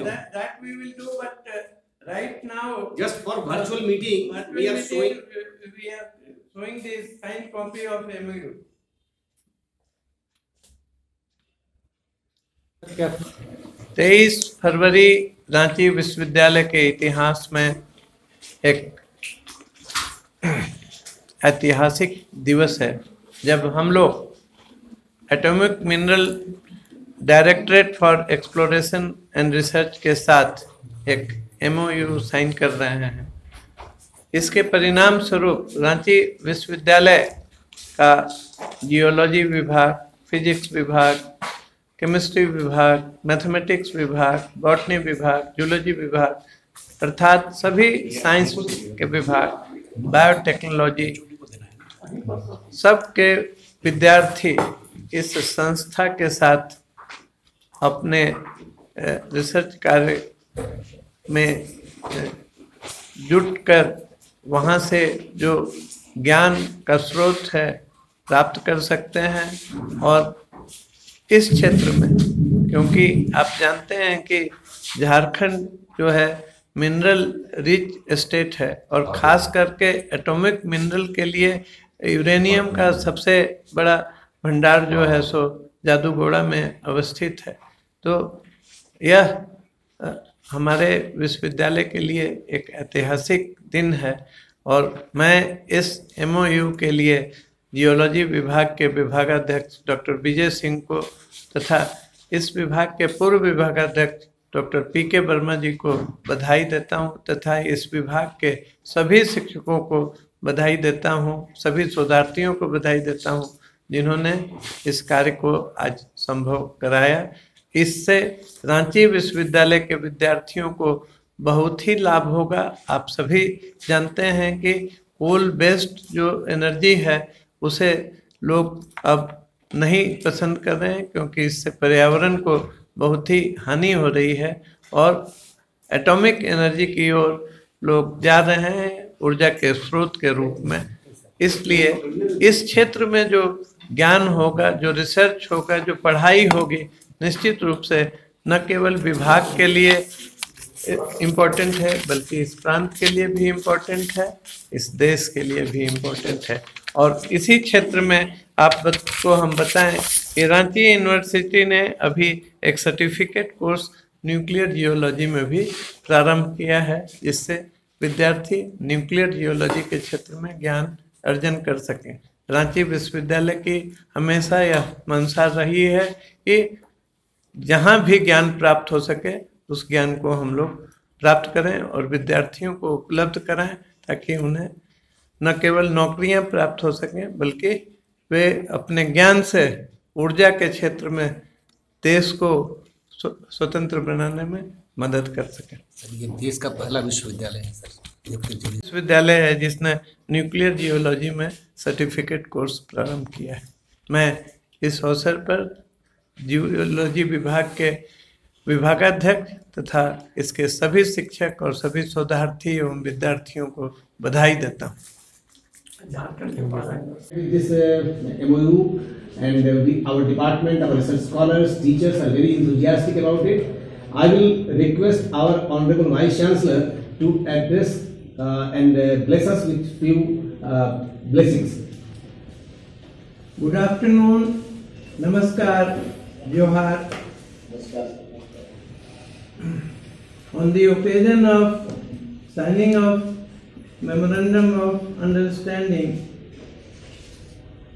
That we will do, but right now, just for virtual meeting, we are showing the signed copy of MOU. 23 फरवरी रांची विश्वविद्यालय के इतिहास में एक ऐतिहासिक दिवस है, जब हम लोग atomic mineral directorate for exploration and research के साथ एक MOU साइन कर रहे हैं। इसके परिणाम स्वरूप रांची विश्वविद्यालय का जियोलॉजी विभाग, फिजिक्स विभाग, केमिस्ट्री विभाग, मैथमेटिक्स विभाग, बॉटनी विभाग, जूलॉजी विभाग अर्थात सभी साइंस के विभाग, बायोटेक्नोलॉजी, सबके विद्यार्थी इस संस्था के साथ अपने रिसर्च कार्य में जुटकर वहाँ से जो ज्ञान का स्रोत है प्राप्त कर सकते हैं। और इस क्षेत्र में, क्योंकि आप जानते हैं कि झारखंड जो है मिनरल रिच स्टेट है और ख़ास करके एटॉमिक मिनरल के लिए यूरेनियम का सबसे बड़ा भंडार जो है सो जादूगोड़ा में अवस्थित है। तो यह हमारे विश्वविद्यालय के लिए एक ऐतिहासिक दिन है और मैं इस MOU के लिए जियोलॉजी विभाग के विभागाध्यक्ष डॉक्टर विजय सिंह को तथा इस विभाग के पूर्व विभागाध्यक्ष डॉक्टर PK वर्मा जी को बधाई देता हूं तथा इस विभाग के सभी शिक्षकों को बधाई देता हूं, सभी शोधार्थियों को बधाई देता हूं जिन्होंने इस कार्य को आज संभव कराया। इससे रांची विश्वविद्यालय के विद्यार्थियों को बहुत ही लाभ होगा। आप सभी जानते हैं कि कोल बेस्ड जो एनर्जी है उसे लोग अब नहीं पसंद कर रहे हैं, क्योंकि इससे पर्यावरण को बहुत ही हानि हो रही है और एटॉमिक एनर्जी की ओर लोग जा रहे हैं ऊर्जा के स्रोत के रूप में। इसलिए इस क्षेत्र में जो ज्ञान होगा, जो रिसर्च होगा, जो पढ़ाई होगी, निश्चित रूप से न केवल विभाग के लिए इम्पोर्टेंट है बल्कि इस प्रांत के लिए भी इम्पोर्टेंट है, इस देश के लिए भी इम्पोर्टेंट है। और इसी क्षेत्र में आपको हम बताएं कि रांची यूनिवर्सिटी ने अभी एक सर्टिफिकेट कोर्स न्यूक्लियर जियोलॉजी में भी प्रारंभ किया है, जिससे विद्यार्थी न्यूक्लियर जियोलॉजी के क्षेत्र में ज्ञान अर्जन कर सकें। रांची विश्वविद्यालय की हमेशा यह मंशा रही है कि जहाँ भी ज्ञान प्राप्त हो सके उस ज्ञान को हम लोग प्राप्त करें और विद्यार्थियों को उपलब्ध कराएं, ताकि उन्हें न केवल नौकरियां प्राप्त हो सकें बल्कि वे अपने ज्ञान से ऊर्जा के क्षेत्र में देश को स्वतंत्र बनाने में मदद कर सकें। सर, ये देश का पहला विश्वविद्यालय है सर, विश्वविद्यालय है जिसने न्यूक्लियर जियोलॉजी में सर्टिफिकेट कोर्स प्रारंभ किया है। मैं इस अवसर पर जियोलॉजी विभाग के विभागाध्यक्ष तथा इसके सभी शिक्षक और सभी शोधार्थी एवं विद्यार्थियों को बधाई देता हूँ। This MOU and our department, our research scholars, teachers are very enthusiastic about it. I will request our Honorable Vice Chancellor to address and bless us with few blessings. Good afternoon, Namaskar, Johar. On the occasion of signing of Memorandum of Understanding,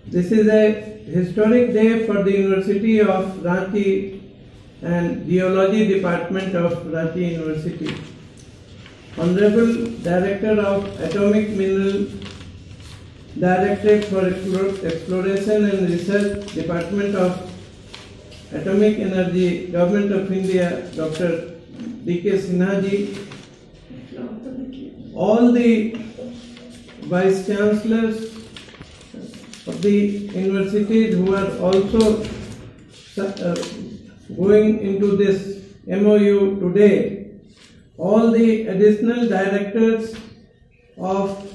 this is a historic day for the University of Ranchi and Geology Department of Ranchi University. Honorable Director of Atomic Mineral Directorate for Exploration and Research, Department of Atomic Energy, Government of India, Dr. D.K. Sinha ji, all the Vice Chancellors of the universities who are also going into this MOU today, all the additional directors of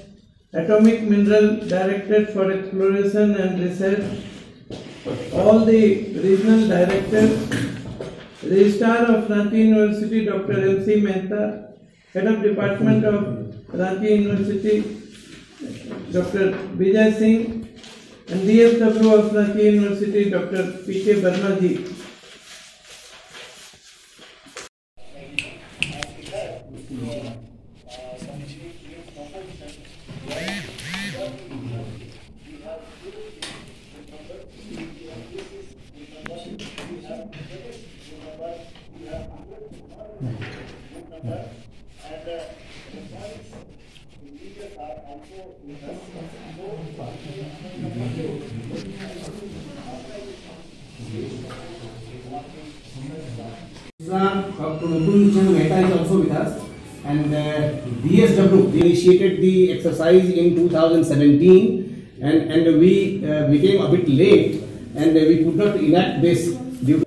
Atomic Mineral Directorate for Exploration and Research, all the regional directors, Registrar of Ranchi University, Dr. M.C. Mehta, Head of Department of Ranchi University, Dr. Vijay Singh, and DSW of Ranchi University, Dr. P.K. Verma ji. Dr. Mukul Chand Mehta is also with us, and DSW initiated the exercise in 2017, and we became a bit late, and we could not enact this due